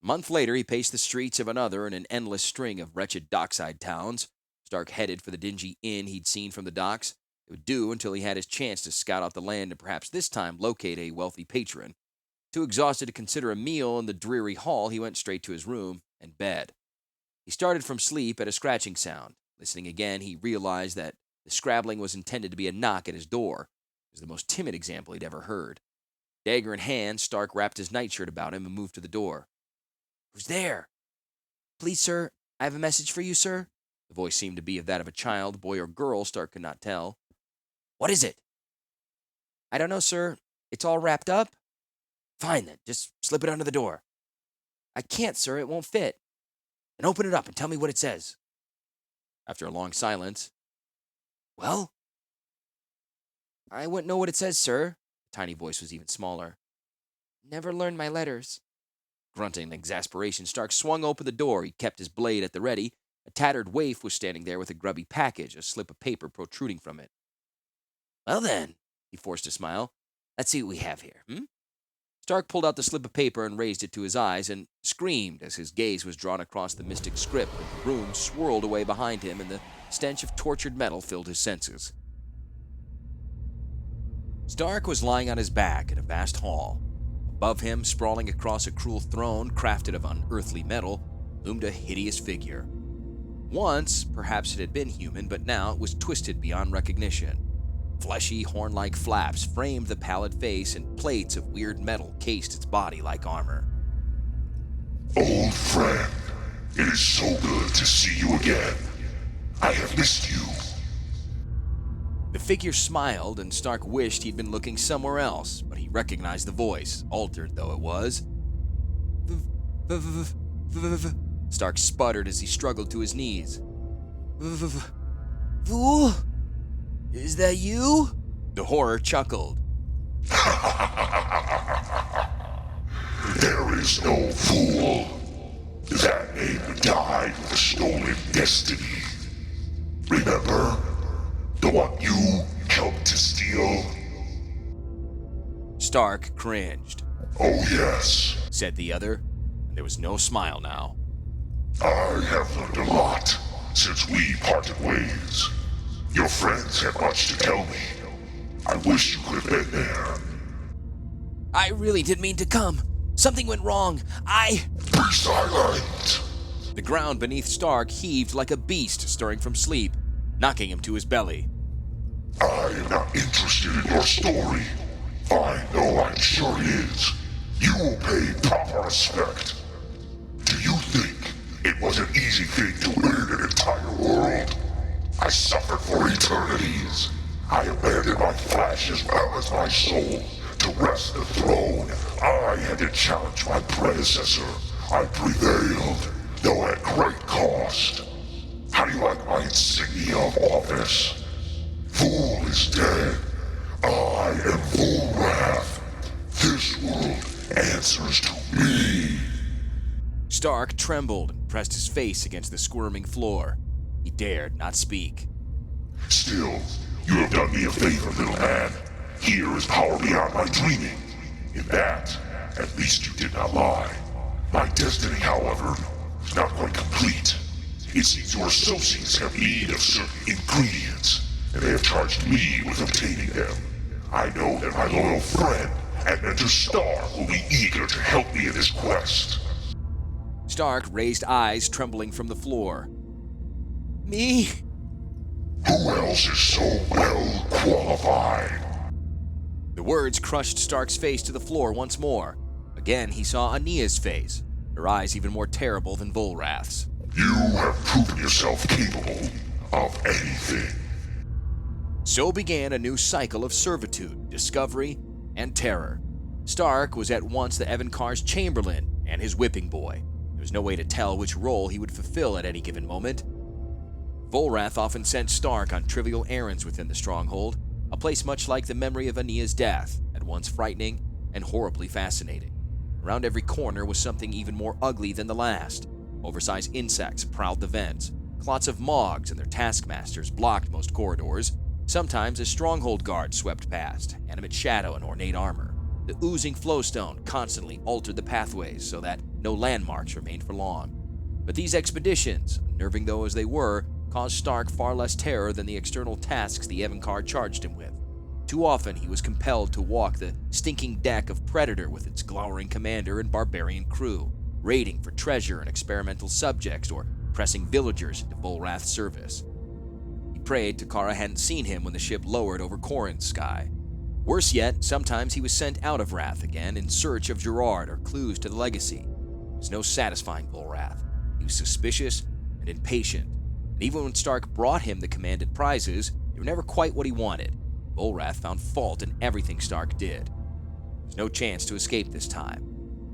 A month later, he paced the streets of another in an endless string of wretched dockside towns. Stark headed for the dingy inn he'd seen from the docks. It would do until he had his chance to scout out the land and perhaps this time locate a wealthy patron. Too exhausted to consider a meal in the dreary hall, he went straight to his room and bed. He started from sleep at a scratching sound. Listening again, he realized that the scrabbling was intended to be a knock at his door. It was the most timid example he'd ever heard. Dagger in hand, Stark wrapped his nightshirt about him and moved to the door. Who's there? Please, sir, I have a message for you, sir. The voice seemed to be that of a child, boy or girl, Stark could not tell. What is it? I don't know, sir. It's all wrapped up. Fine, then. Just slip it under the door. I can't, sir. It won't fit. Then open it up and tell me what it says. After a long silence, Well? I wouldn't know what it says, sir. The tiny voice was even smaller. Never learned my letters. grunting in exasperation, Stark swung open the door. He kept his blade at the ready. A tattered waif was standing there with a grubby package, a slip of paper protruding from it. Well then, he forced a smile. Let's see what we have here, Stark pulled out the slip of paper and raised it to his eyes and screamed as his gaze was drawn across the mystic script. The room swirled away behind him, and the stench of tortured metal filled his senses. Stark was lying on his back in a vast hall. Above him, sprawling across a cruel throne crafted of unearthly metal, loomed a hideous figure. Once, perhaps it had been human, but now it was twisted beyond recognition. Fleshy, horn-like flaps framed the pallid face, and plates of weird metal cased its body like armor. Old friend, it is so good to see you again. I have missed you. The figure smiled, and Stark wished he'd been looking somewhere else, but he recognized the voice, altered though it was. Stark sputtered as he struggled to his knees. Fool? Is that you? The horror chuckled. There is no fool. That name died with a stolen destiny. Remember? The one you helped to steal? Stark cringed, Oh yes. said the other, and there was no smile now. I have learned a lot since we parted ways. Your friends have much to tell me. I wish you could have been there. I really didn't mean to come. Something went wrong. Be silent! The ground beneath Stark heaved like a beast stirring from sleep, knocking him to his belly. I am not interested in your story. Fine, though I'm sure it is. You will pay proper respect. Do you think it was an easy thing to win an entire world? I suffered for eternities. I abandoned my flesh as well as my soul to wrest the throne. I had to challenge my predecessor. I prevailed, though at great cost. How do you like my insignia of office? Fool is dead. I am Volrath. This world answers to me. Stark trembled and pressed his face against the squirming floor. He dared not speak. Still, you have done me a favor, little man. Here is power beyond my dreaming. In that, at least you did not lie. My destiny, however, is not quite complete. It seems your associates have need of certain ingredients, and they have charged me with obtaining them. I know that my loyal friend and mentor Stark will be eager to help me in this quest. Stark raised eyes trembling from the floor. Me? Who else is so well qualified? The words crushed Stark's face to the floor once more. Again, he saw Ania's face, her eyes even more terrible than Volrath's. You have proven yourself capable of anything. So began a new cycle of servitude, discovery, and terror. Stark was at once the Evankar's chamberlain and his whipping boy. There was no way to tell which role he would fulfill at any given moment. Volrath often sent Stark on trivial errands within the stronghold, a place much like the memory of Ania's death, at once frightening and horribly fascinating. Around every corner was something even more ugly than the last. Oversized insects prowled the vents. Clots of Mogs and their taskmasters blocked most corridors. Sometimes a stronghold guard swept past, animate shadow and ornate armor. The oozing flowstone constantly altered the pathways so that no landmarks remained for long. But these expeditions, unnerving though as they were, caused Stark far less terror than the external tasks the Evankar charged him with. Too often he was compelled to walk the stinking deck of Predator with its glowering commander and barbarian crew, raiding for treasure and experimental subjects or pressing villagers into Volrath's service. He prayed Takara hadn't seen him when the ship lowered over Corrin's sky. Worse yet, sometimes he was sent out of Rath again in search of Gerrard or clues to the legacy. There was no satisfying Volrath. He was suspicious and impatient, and even when Stark brought him the commanded prizes, they were never quite what he wanted. Volrath found fault in everything Stark did. There was no chance to escape this time.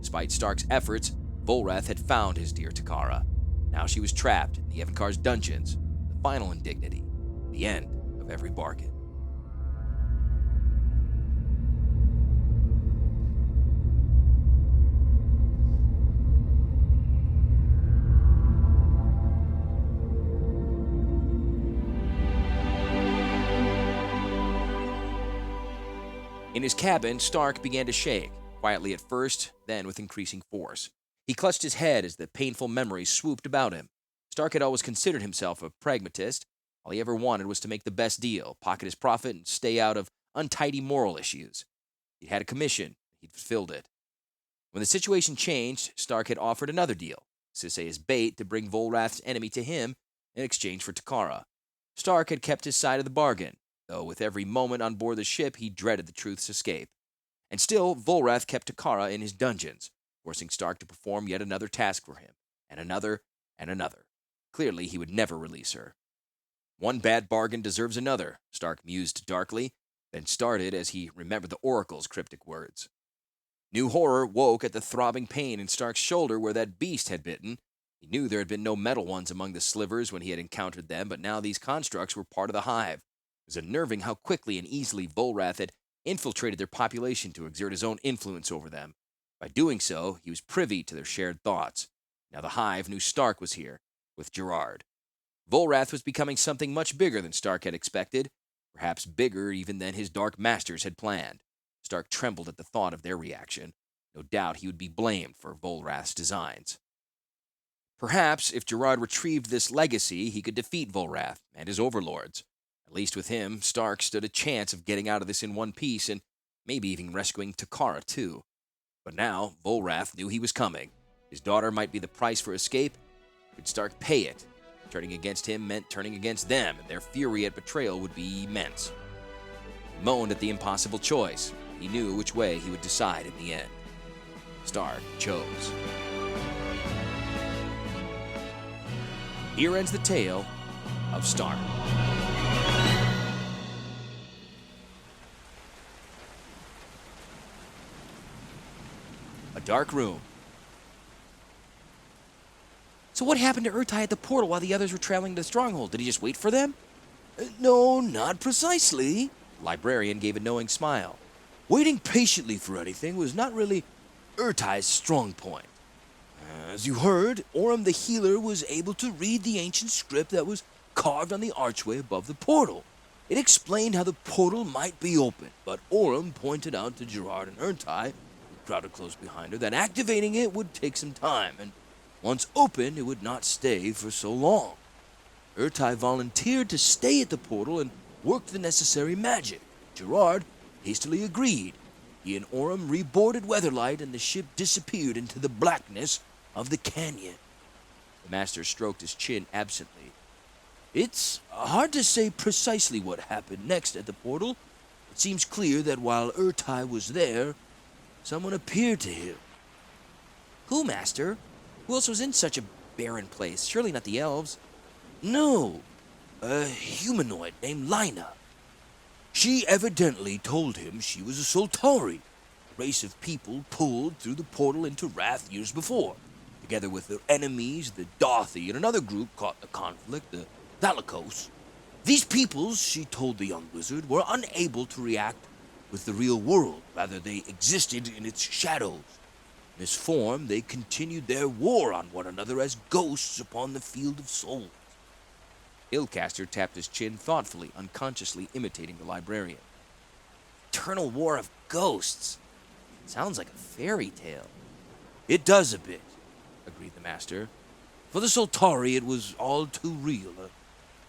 Despite Stark's efforts, Volrath had found his dear Takara. Now she was trapped in the Evankar's dungeons, the final indignity, the end of every bargain. In his cabin, Stark began to shake, quietly at first, then with increasing force. He clutched his head as the painful memories swooped about him. Stark had always considered himself a pragmatist. All he ever wanted was to make the best deal, pocket his profit, and stay out of untidy moral issues. He'd had a commission. He'd fulfilled it. When the situation changed, Stark had offered another deal, Sisay as bait to bring Volrath's enemy to him in exchange for Takara. Stark had kept his side of the bargain, though with every moment on board the ship he dreaded the truth's escape. And still, Volrath kept Takara in his dungeons, forcing Stark to perform yet another task for him, and another, and another. Clearly, he would never release her. One bad bargain deserves another, Stark mused darkly, then started as he remembered the Oracle's cryptic words. New horror woke at the throbbing pain in Stark's shoulder where that beast had bitten. He knew there had been no metal ones among the slivers when he had encountered them, but now these constructs were part of the hive. It was unnerving how quickly and easily Volrath had infiltrated their population to exert his own influence over them. By doing so, he was privy to their shared thoughts. Now the Hive knew Starke was here, with Gerrard. Volrath was becoming something much bigger than Starke had expected, perhaps bigger even than his Dark Masters had planned. Starke trembled at the thought of their reaction. No doubt he would be blamed for Volrath's designs. Perhaps, if Gerrard retrieved this legacy, he could defeat Volrath and his overlords. At least with him, Starke stood a chance of getting out of this in one piece and maybe even rescuing Takara too. But now, Volrath knew he was coming. His daughter might be the price for escape. Could Starke pay it? Turning against him meant turning against them, and their fury at betrayal would be immense. He moaned at the impossible choice. He knew which way he would decide in the end. Starke chose. Here ends the tale of Starke. A dark room. So what happened to Urtai at the portal while the others were traveling to the stronghold? Did he just wait for them? No, not precisely. The librarian gave a knowing smile. Waiting patiently for anything was not really Urtai's strong point. As you heard, Orem the healer was able to read the ancient script that was carved on the archway above the portal. It explained how the portal might be open, but Orem pointed out to Gerrard and Urtai, who crowded close behind her, that activating it would take some time, and once opened, it would not stay for so long. Urtai volunteered to stay at the portal and work the necessary magic. Gerrard hastily agreed. He and Orem reboarded Weatherlight, and the ship disappeared into the blackness of the canyon. The master stroked his chin absently. It's hard to say precisely what happened next at the portal. It seems clear that while Urtai was there, someone appeared to him. Who, Master? Who else was in such a barren place? Surely not the elves. No, a humanoid named Lina. She evidently told him she was a Soltari, a race of people pulled through the portal into Rath years before, together with their enemies, the Dothi, and another group caught in the conflict, the Thalikos. These peoples, she told the young wizard, were unable to react with the real world. Rather, they existed in its shadows. In this form, they continued their war on one another as ghosts upon the field of souls. Ilcaster tapped his chin thoughtfully, unconsciously imitating the librarian. Eternal war of ghosts. Sounds like a fairy tale. It does a bit, agreed the master. For the Soltari, it was all too real, a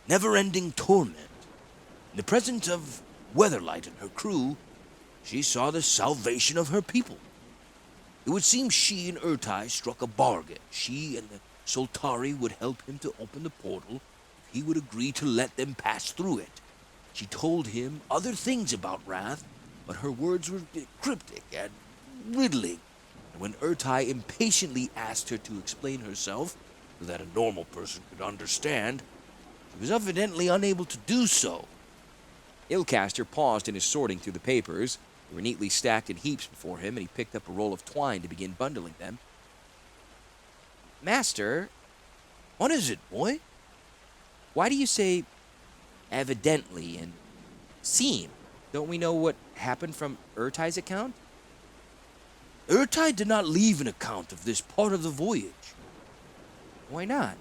never-ending torment. In the presence of Weatherlight and her crew, she saw the salvation of her people. It would seem she and Urtai struck a bargain. She and the Soltari would help him to open the portal if he would agree to let them pass through it. She told him other things about Rath, but her words were cryptic and riddling. And when Urtai impatiently asked her to explain herself so that a normal person could understand, she was evidently unable to do so. Ilcaster paused in his sorting through the papers. They were neatly stacked in heaps before him, and he picked up a roll of twine to begin bundling them. Master, What is it, boy? why do you say evidently and seem? Don't we know what happened from Urtai's account? Urtai did not leave an account of this part of the voyage. Why not?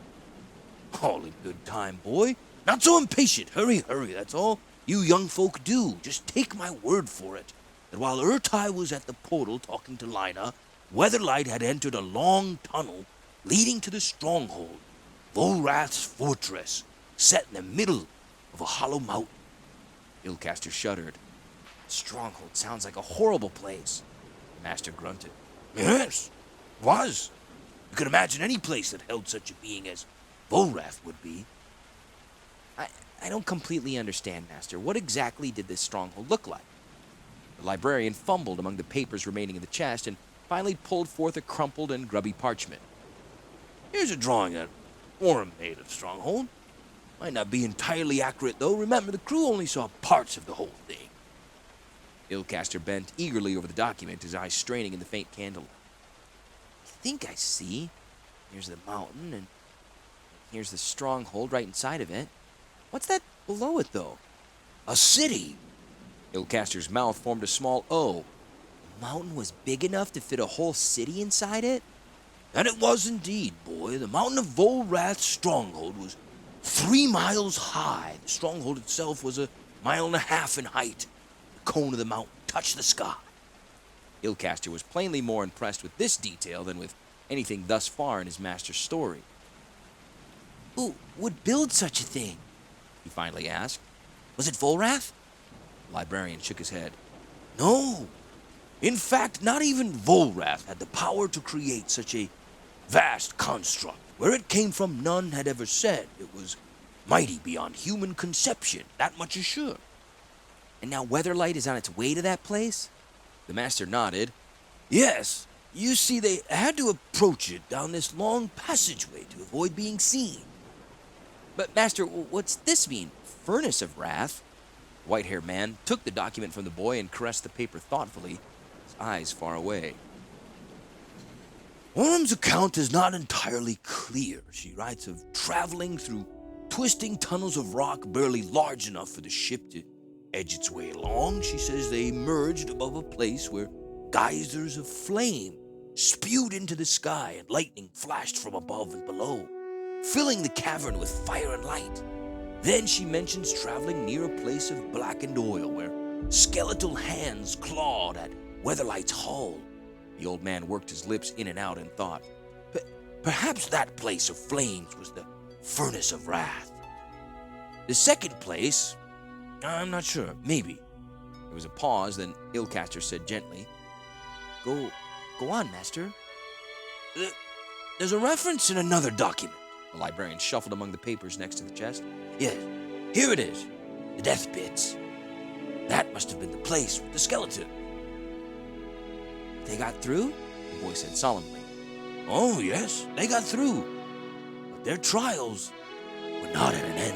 All in good time, boy. Not so impatient. Hurry, hurry, that's all you young folk do. Just take my word for it, that while Urtai was at the portal talking to Lina, Weatherlight had entered a long tunnel leading to the stronghold, Volrath's fortress, set in the middle of a hollow mountain. Ilcaster shuddered. Stronghold sounds like a horrible place. The master grunted. Yes, was. You could imagine any place that held such a being as Volrath would be. I don't completely understand, Master. What exactly did this stronghold look like? The librarian fumbled among the papers remaining in the chest and finally pulled forth a crumpled and grubby parchment. Here's a drawing that Orem made of Stronghold. Might not be entirely accurate, though. Remember, the crew only saw parts of the whole thing. Ilcaster bent eagerly over the document, his eyes straining in the faint candlelight. I think I see. Here's the mountain, and here's the stronghold right inside of it. What's that below it, though? A city. Ilcaster's mouth formed a small O. mountain was big enough to fit a whole city inside it? And it was indeed, boy. The mountain of Volrath's stronghold was 3 miles high. The stronghold itself was 1.5 miles in height. The cone of the mountain touched the sky. Ilcaster was plainly more impressed with this detail than with anything thus far in his master's story. Who would build such a thing? He finally asked. Was it Volrath? The librarian shook his head. No. In fact, not even Volrath had the power to create such a vast construct. Where it came from, none had ever said. It was mighty beyond human conception, that much is sure. And now Weatherlight is on its way to that place? The master nodded. Yes. You see, they had to approach it down this long passageway to avoid being seen. But, Master, what's this mean? Furnace of Rath? The white-haired man took the document from the boy and caressed the paper thoughtfully, his eyes far away. Orm's account is not entirely clear. She writes of traveling through twisting tunnels of rock barely large enough for the ship to edge its way along. She says they emerged above a place where geysers of flame spewed into the sky and lightning flashed from above and below, filling the cavern with fire and light. Then she mentions traveling near a place of blackened oil where skeletal hands clawed at Weatherlight's hull. The old man worked his lips in and out in thought. Perhaps that place of flames was the Furnace of Rath. The second place, I'm not sure, maybe. There was a pause, then Ilcaster said gently, Go on, Master. There's a reference in another document. The librarian shuffled among the papers next to the chest. Yes, here it is. The death pits. That must have been the place with the skeleton. They got through? The boy said solemnly. Oh, yes, they got through. But their trials were not at an end.